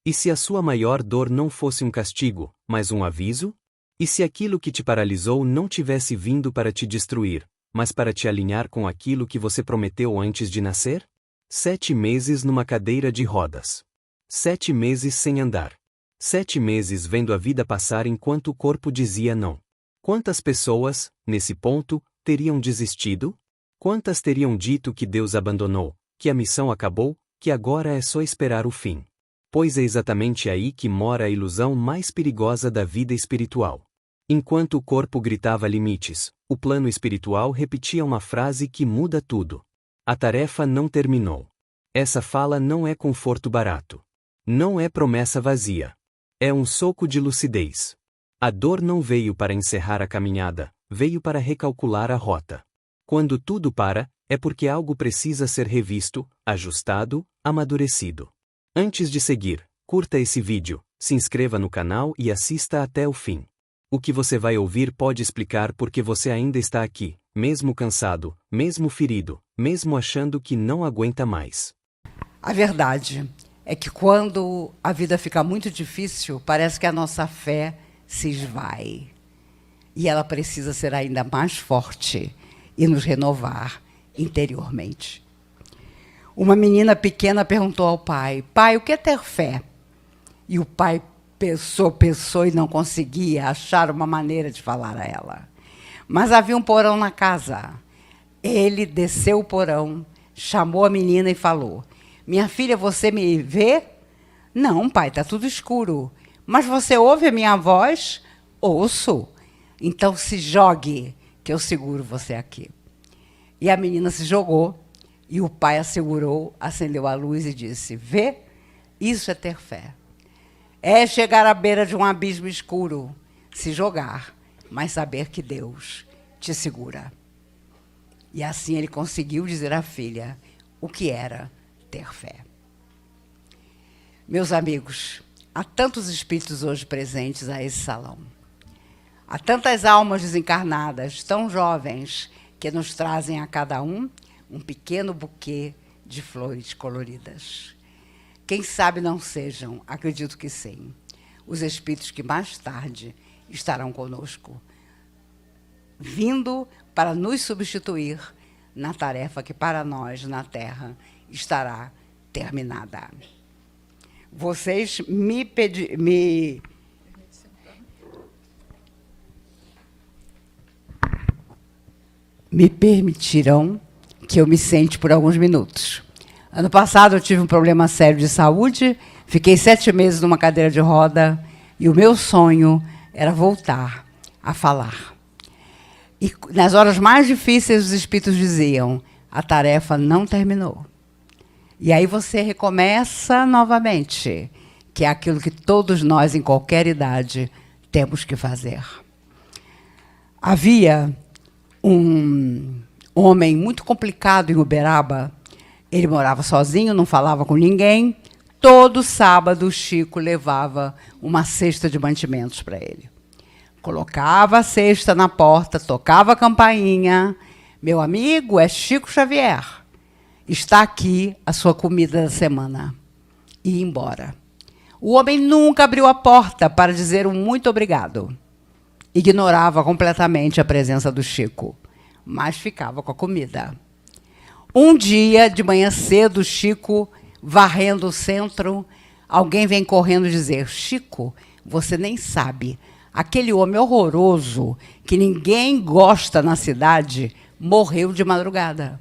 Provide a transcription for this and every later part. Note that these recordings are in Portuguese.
E se a sua maior dor não fosse um castigo, mas um aviso? E se aquilo que te paralisou não tivesse vindo para te destruir, mas para te alinhar com aquilo que você prometeu antes de nascer? 7 meses numa cadeira de rodas. 7 meses sem andar. 7 meses vendo a vida passar enquanto o corpo dizia não. Quantas pessoas, nesse ponto, teriam desistido? Quantas teriam dito que Deus abandonou, que a missão acabou, que agora é só esperar o fim? Pois é exatamente aí que mora a ilusão mais perigosa da vida espiritual. Enquanto o corpo gritava limites, o plano espiritual repetia uma frase que muda tudo. A tarefa não terminou. Essa fala não é conforto barato. Não é promessa vazia. É um soco de lucidez. A dor não veio para encerrar a caminhada, veio para recalcular a rota. Quando tudo para, é porque algo precisa ser revisto, ajustado, amadurecido. Antes de seguir, curta esse vídeo, se inscreva no canal e assista até o fim. O que você vai ouvir pode explicar por que você ainda está aqui, mesmo cansado, mesmo ferido, mesmo achando que não aguenta mais. A verdade é que quando a vida fica muito difícil, parece que a nossa fé se esvai. E ela precisa ser ainda mais forte e nos renovar interiormente. Uma menina pequena perguntou ao pai: pai, o que é ter fé? E o pai pensou e não conseguia achar uma maneira de falar a ela. Mas havia um porão na casa. Ele desceu o porão, chamou a menina e falou: minha filha, você me vê? Não, pai, está tudo escuro. Mas você ouve a minha voz? Ouço. Então se jogue, que eu seguro você aqui. E a menina se jogou, e o pai a segurou, acendeu a luz e disse: vê, isso é ter fé. É chegar à beira de um abismo escuro, se jogar, mas saber que Deus te segura. E assim ele conseguiu dizer à filha o que era ter fé. Meus amigos, há tantos espíritos hoje presentes a esse salão. Há tantas almas desencarnadas, tão jovens, que nos trazem a cada um pequeno buquê de flores coloridas. Quem sabe não sejam, acredito que sim, os espíritos que mais tarde estarão conosco, vindo para nos substituir na tarefa que para nós, na Terra, estará terminada. Vocês me permitirão que eu me sente por alguns minutos. Ano passado eu tive um problema sério de saúde, fiquei 7 meses numa cadeira de roda e o meu sonho era voltar a falar. E nas horas mais difíceis os espíritos diziam: a tarefa não terminou. E aí você recomeça novamente, que é aquilo que todos nós, em qualquer idade, temos que fazer. Havia um homem muito complicado em Uberaba. Ele morava sozinho, não falava com ninguém. Todo sábado, o Chico levava uma cesta de mantimentos para ele. Colocava a cesta na porta, tocava a campainha. Meu amigo, é Chico Xavier. Está aqui a sua comida da semana. E ia embora. O homem nunca abriu a porta para dizer um muito obrigado. Ignorava completamente a presença do Chico, mas ficava com a comida. Um dia, de manhã cedo, o Chico, varrendo o centro, alguém vem correndo dizer: Chico, você nem sabe, aquele homem horroroso, que ninguém gosta na cidade, morreu de madrugada.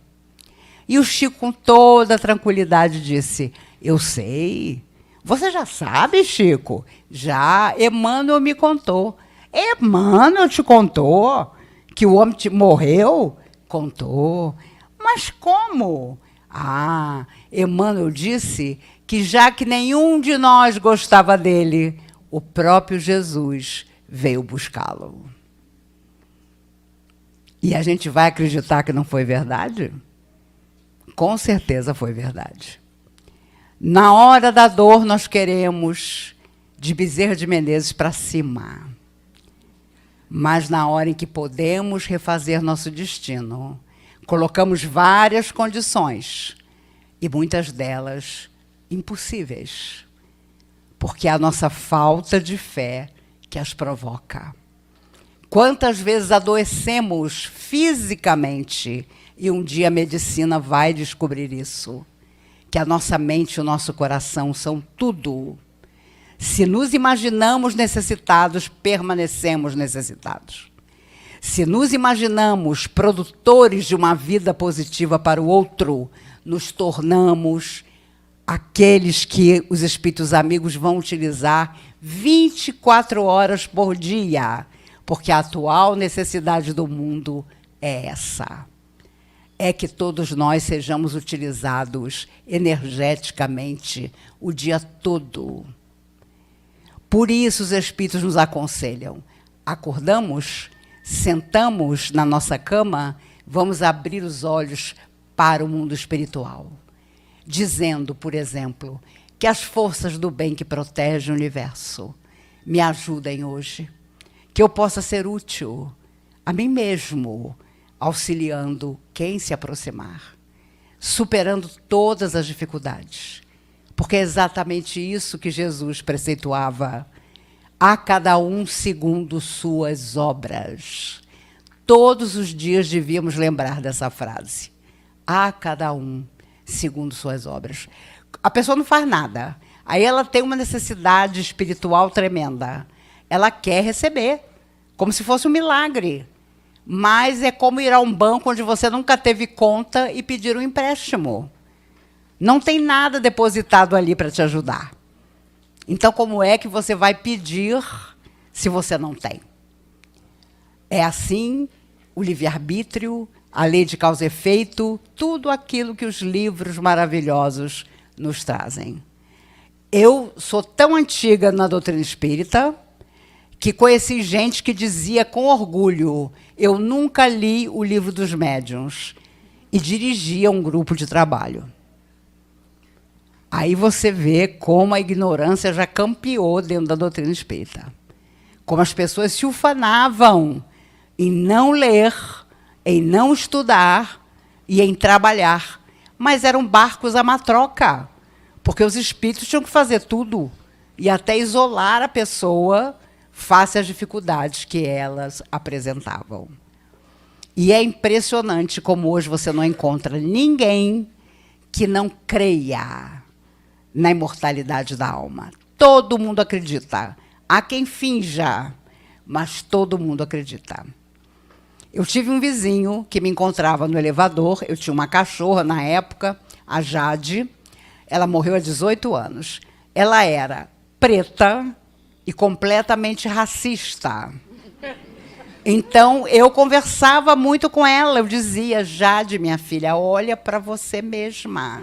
E o Chico, com toda a tranquilidade, disse: eu sei. Você já sabe, Chico? Já, Emmanuel me contou. Emmanuel te contou que o homem morreu? Contou. Mas como? Ah, Emmanuel disse que já que nenhum de nós gostava dele, o próprio Jesus veio buscá-lo. E a gente vai acreditar que não foi verdade? Com certeza foi verdade. Na hora da dor, nós queremos de Bezerra de Menezes para cima. Mas na hora em que podemos refazer nosso destino, colocamos várias condições, e muitas delas impossíveis. porque é a nossa falta de fé que as provoca. Quantas vezes adoecemos fisicamente e um dia a medicina vai descobrir isso, que a nossa mente e o nosso coração são tudo. Se nos imaginamos necessitados, permanecemos necessitados. Se nos imaginamos produtores de uma vida positiva para o outro, nos tornamos aqueles que os espíritos amigos vão utilizar 24 horas por dia, porque a atual necessidade do mundo é essa. É que todos nós sejamos utilizados energeticamente o dia todo. Por isso os espíritos nos aconselham. Acordamos, sentamos na nossa cama, vamos abrir os olhos para o mundo espiritual, dizendo, por exemplo, que as forças do bem que protegem o universo me ajudem hoje, que eu possa ser útil a mim mesmo, auxiliando quem se aproximar, superando todas as dificuldades, porque é exatamente isso que Jesus preceituava: a cada um segundo suas obras. Todos os dias devíamos lembrar dessa frase. A cada um segundo suas obras. A pessoa não faz nada. Aí ela tem uma necessidade espiritual tremenda. Ela quer receber, como se fosse um milagre. Mas é como ir a um banco onde você nunca teve conta e pedir um empréstimo. Não tem nada depositado ali para te ajudar. Então, como é que você vai pedir se você não tem? É assim o livre-arbítrio, a lei de causa e efeito, tudo aquilo que os livros maravilhosos nos trazem. Eu sou tão antiga na doutrina espírita que conheci gente que dizia com orgulho: eu nunca li o livro dos médiuns, e dirigia um grupo de trabalho. Aí você vê como a ignorância já campeou dentro da doutrina espírita. Como as pessoas se ufanavam em não ler, em não estudar e em trabalhar. Mas eram barcos à matroca, porque os espíritos tinham que fazer tudo e até isolar a pessoa face às dificuldades que elas apresentavam. E é impressionante como hoje você não encontra ninguém que não creia na imortalidade da alma. Todo mundo acredita. Há quem finja, mas todo mundo acredita. Eu tive um vizinho que me encontrava no elevador. Eu tinha uma cachorra na época, a Jade. Ela morreu há 18 anos. Ela era preta e completamente racista. Então, eu conversava muito com ela. Eu dizia: Jade, minha filha, olha para você mesma.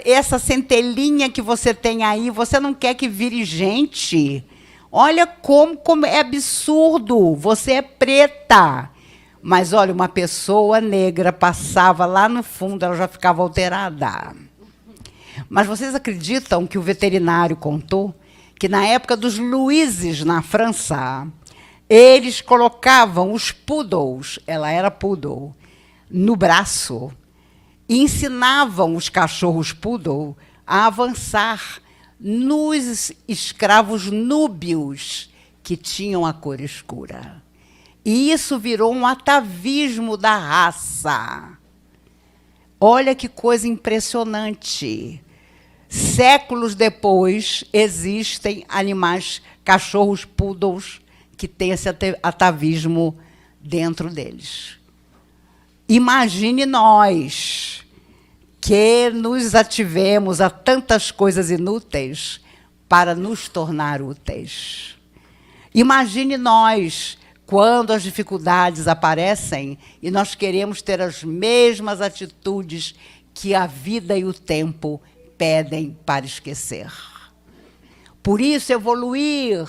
Essa centelhinha que você tem aí, você não quer que vire gente? Olha como é absurdo. Você é preta. Mas, olha, uma pessoa negra passava lá no fundo, ela já ficava alterada. Mas vocês acreditam que o veterinário contou que, na época dos Luizes, na França, eles colocavam os poodles, ela era poodle, no braço, e ensinavam os cachorros poodle a avançar nos escravos núbios que tinham a cor escura. E isso virou um atavismo da raça. Olha que coisa impressionante. Séculos depois, existem animais, cachorros poodles, que têm esse atavismo dentro deles. Imagine nós, que nos ativemos a tantas coisas inúteis para nos tornar úteis. Imagine nós, quando as dificuldades aparecem e nós queremos ter as mesmas atitudes que a vida e o tempo pedem para esquecer. Por isso, evoluir,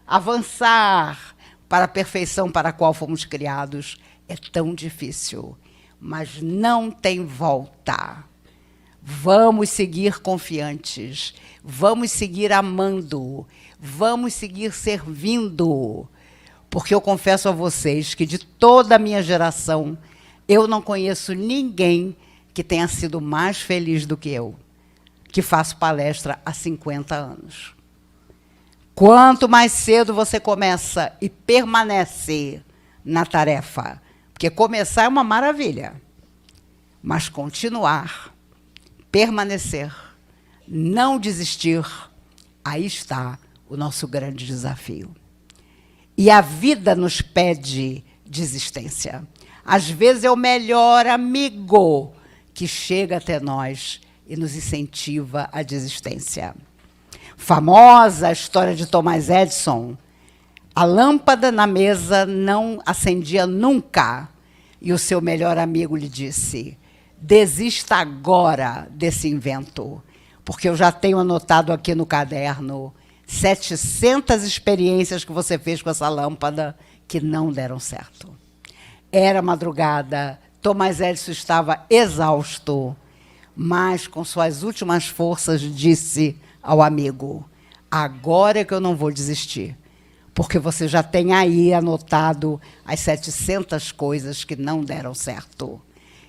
avançar para a perfeição para a qual fomos criados é tão difícil, mas não tem volta. Vamos seguir confiantes, vamos seguir amando, vamos seguir servindo, porque eu confesso a vocês que de toda a minha geração, eu não conheço ninguém que tenha sido mais feliz do que eu. que faço palestra há 50 anos. Quanto mais cedo você começa e permanece na tarefa, porque começar é uma maravilha, mas continuar, permanecer, não desistir, aí está o nosso grande desafio. E a vida nos pede desistência. Às vezes é o melhor amigo que chega até nós e nos incentiva à desistência. Famosa a história de Thomas Edison. A lâmpada na mesa não acendia nunca. E o seu melhor amigo lhe disse: desista agora desse invento, porque eu já tenho anotado aqui no caderno 700 experiências que você fez com essa lâmpada que não deram certo. Era madrugada, Thomas Edison estava exausto, mas com suas últimas forças disse ao amigo: agora é que eu não vou desistir, porque você já tem aí anotado as 700 coisas que não deram certo.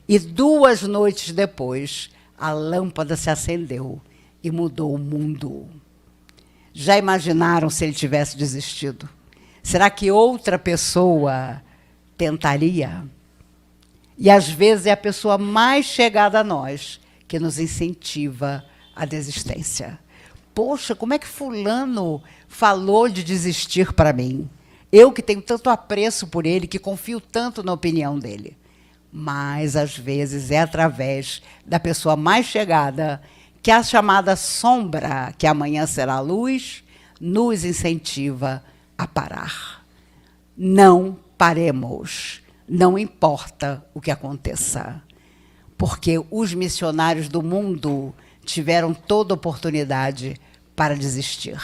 E 2 noites depois, a lâmpada se acendeu e mudou o mundo. Já imaginaram se ele tivesse desistido? Será que outra pessoa tentaria? E, às vezes, é a pessoa mais chegada a nós que nos incentiva à desistência. Poxa, como é que fulano falou de desistir para mim? Eu que tenho tanto apreço por ele, que confio tanto na opinião dele. Mas, às vezes, é através da pessoa mais chegada que a chamada sombra, que amanhã será luz, nos incentiva a parar. Não paremos, não importa o que aconteça, porque os missionários do mundo tiveram toda oportunidade para desistir.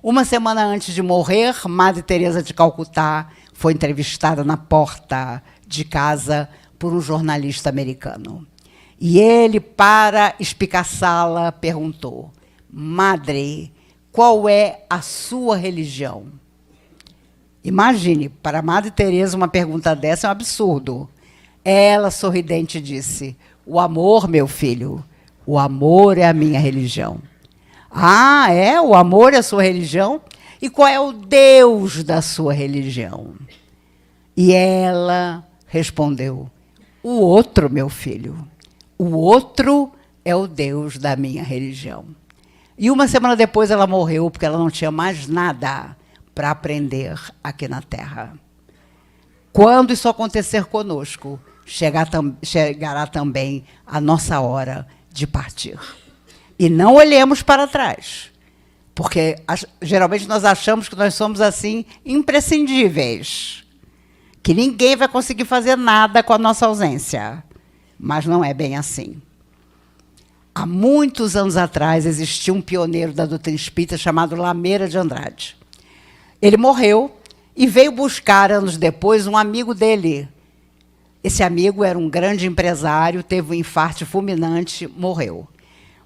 Uma semana antes de morrer, Madre Teresa de Calcutá foi entrevistada na porta de casa por um jornalista americano. E ele, para espicaçá-la, perguntou: Madre, qual é a sua religião? Imagine, para Madre Teresa uma pergunta dessa é um absurdo. Ela, sorridente, disse: o amor, meu filho, o amor é a minha religião. Ah, é? O amor é a sua religião? E qual é o Deus da sua religião? E ela respondeu: o outro, meu filho. O outro é o Deus da minha religião. E uma semana depois ela morreu, porque ela não tinha mais nada para aprender aqui na Terra. Quando isso acontecer conosco, chegará também a nossa hora de partir. E não olhemos para trás, porque geralmente nós achamos que nós somos assim imprescindíveis, que ninguém vai conseguir fazer nada com a nossa ausência. Mas não é bem assim. Há muitos anos atrás, existia um pioneiro da doutrina espírita chamado Lameira de Andrade. Ele morreu e veio buscar, anos depois, um amigo dele. Esse amigo era um grande empresário, teve um infarto fulminante, morreu.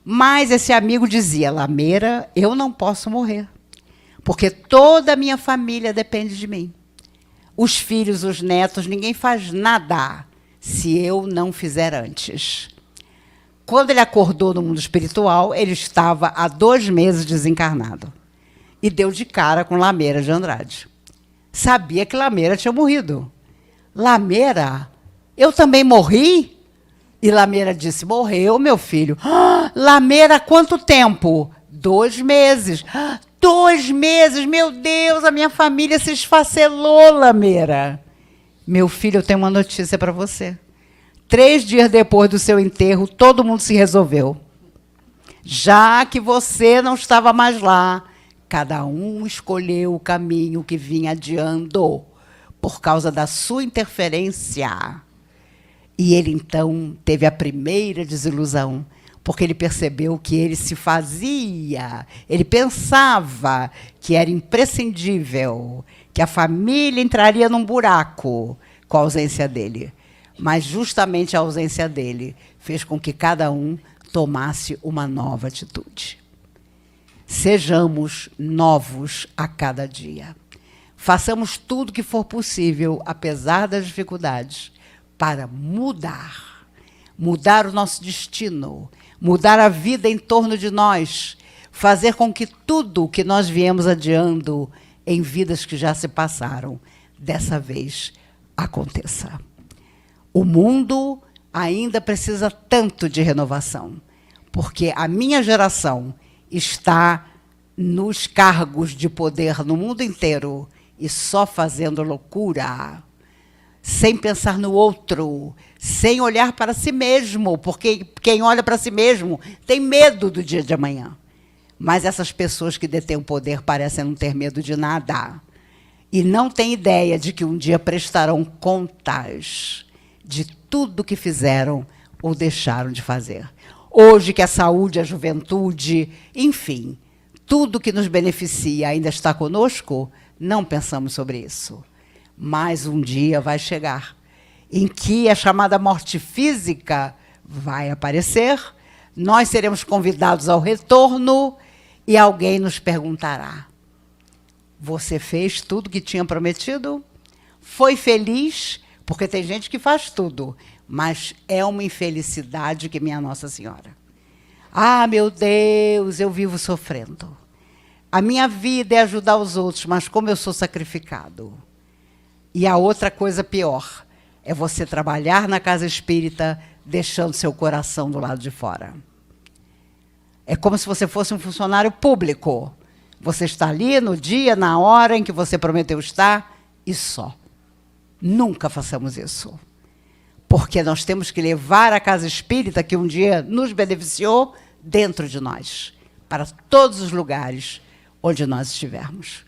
Mas esse amigo dizia: Lameira, eu não posso morrer, porque toda a minha família depende de mim. Os filhos, os netos, ninguém faz nada se eu não fizer antes. Quando ele acordou no mundo espiritual, ele estava há 2 meses desencarnado. E deu de cara com Lameira de Andrade. Sabia que Lameira tinha morrido. Lameira, eu também morri? E Lameira disse: morreu, meu filho. Ah, Lameira, há quanto tempo? 2 meses. 2 meses, meu Deus, a minha família se esfacelou, Lameira. Meu filho, eu tenho uma notícia para você. 3 dias depois do seu enterro, todo mundo se resolveu. Já que você não estava mais lá, cada um escolheu o caminho que vinha adiando por causa da sua interferência. E ele, então, teve a primeira desilusão, porque ele percebeu que ele se fazia, ele pensava que era imprescindível, que a família entraria num buraco com a ausência dele. Mas justamente a ausência dele fez com que cada um tomasse uma nova atitude. Sejamos novos a cada dia. Façamos tudo que for possível, apesar das dificuldades, para mudar o nosso destino, mudar a vida em torno de nós, fazer com que tudo o que nós viemos adiando em vidas que já se passaram, dessa vez aconteça. O mundo ainda precisa tanto de renovação, porque a minha geração está nos cargos de poder no mundo inteiro e só fazendo loucura, sem pensar no outro, sem olhar para si mesmo, porque quem olha para si mesmo tem medo do dia de amanhã. Mas essas pessoas que detêm o poder parecem não ter medo de nada. E não têm ideia de que um dia prestarão contas de tudo que fizeram ou deixaram de fazer. Hoje que a saúde, a juventude, enfim, tudo que nos beneficia ainda está conosco, não pensamos sobre isso. Mas um dia vai chegar em que a chamada morte física vai aparecer, nós seremos convidados ao retorno e alguém nos perguntará: você fez tudo o que tinha prometido? Foi feliz? Porque tem gente que faz tudo, mas é uma infelicidade que minha Nossa Senhora. Ah, meu Deus, eu vivo sofrendo. A minha vida é ajudar os outros, mas como eu sou sacrificado. E a outra coisa pior é você trabalhar na casa espírita deixando seu coração do lado de fora. É como se você fosse um funcionário público. Você está ali no dia, na hora em que você prometeu estar e só. Nunca façamos isso. Porque nós temos que levar a casa espírita, que um dia nos beneficiou, dentro de nós, para todos os lugares onde nós estivermos.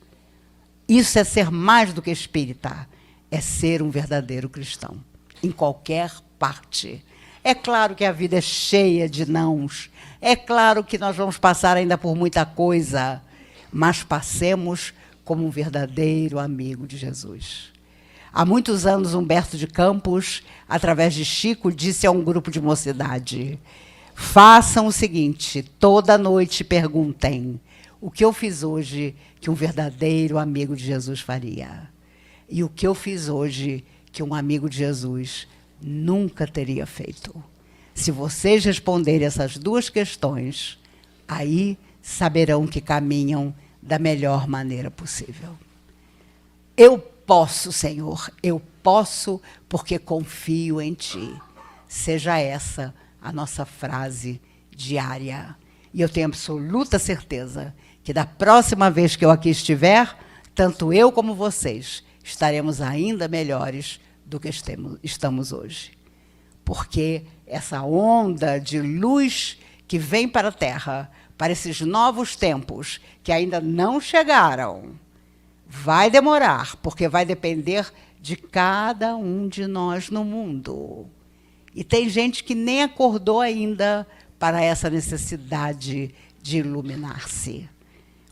Isso é ser mais do que espírita, é ser um verdadeiro cristão, em qualquer parte. É claro que a vida é cheia de nãos, é claro que nós vamos passar ainda por muita coisa, mas passemos como um verdadeiro amigo de Jesus. Há muitos anos, Humberto de Campos, através de Chico, disse a um grupo de mocidade: façam o seguinte, toda noite perguntem o que eu fiz hoje que um verdadeiro amigo de Jesus faria. E o que eu fiz hoje que um amigo de Jesus nunca teria feito. Se vocês responderem essas duas questões, aí saberão que caminham da melhor maneira possível. Eu posso, Senhor, eu posso porque confio em Ti. Seja essa a nossa frase diária. E eu tenho absoluta certeza que da próxima vez que eu aqui estiver, tanto eu como vocês estaremos ainda melhores do que estamos hoje. Porque essa onda de luz que vem para a Terra, para esses novos tempos que ainda não chegaram, vai demorar, porque vai depender de cada um de nós no mundo. E tem gente que nem acordou ainda para essa necessidade de iluminar-se.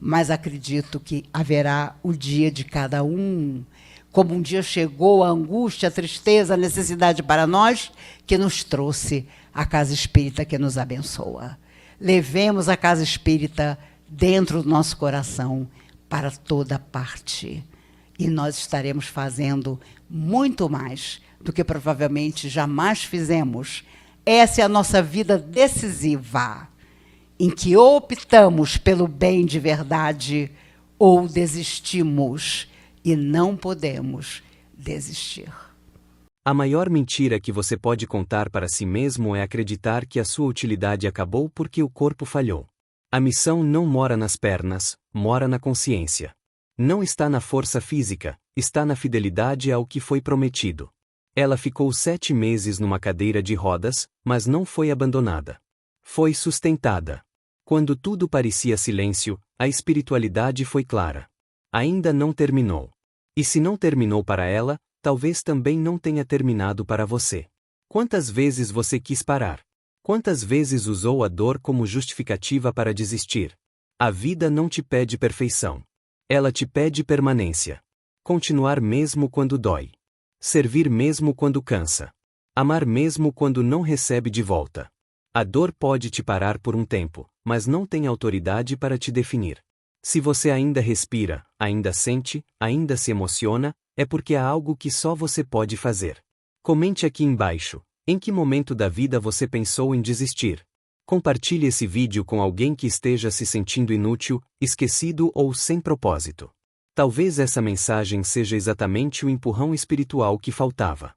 Mas acredito que haverá o dia de cada um. Como um dia chegou a angústia, a tristeza, a necessidade para nós, que nos trouxe a casa espírita que nos abençoa. Levemos a casa espírita dentro do nosso coração para toda parte. E nós estaremos fazendo muito mais do que provavelmente jamais fizemos. Essa é a nossa vida decisiva, em que ou optamos pelo bem de verdade ou desistimos, e não podemos desistir. A maior mentira que você pode contar para si mesmo é acreditar que a sua utilidade acabou porque o corpo falhou. A missão não mora nas pernas, mora na consciência. Não está na força física, está na fidelidade ao que foi prometido. Ela ficou 7 meses numa cadeira de rodas, mas não foi abandonada. Foi sustentada. Quando tudo parecia silêncio, a espiritualidade foi clara. Ainda não terminou. E se não terminou para ela, talvez também não tenha terminado para você. Quantas vezes você quis parar? Quantas vezes usou a dor como justificativa para desistir? A vida não te pede perfeição. Ela te pede permanência. Continuar mesmo quando dói. Servir mesmo quando cansa. Amar mesmo quando não recebe de volta. A dor pode te parar por um tempo, mas não tem autoridade para te definir. Se você ainda respira, ainda sente, ainda se emociona, é porque há algo que só você pode fazer. Comente aqui embaixo, em que momento da vida você pensou em desistir? Compartilhe esse vídeo com alguém que esteja se sentindo inútil, esquecido ou sem propósito. Talvez essa mensagem seja exatamente o empurrão espiritual que faltava.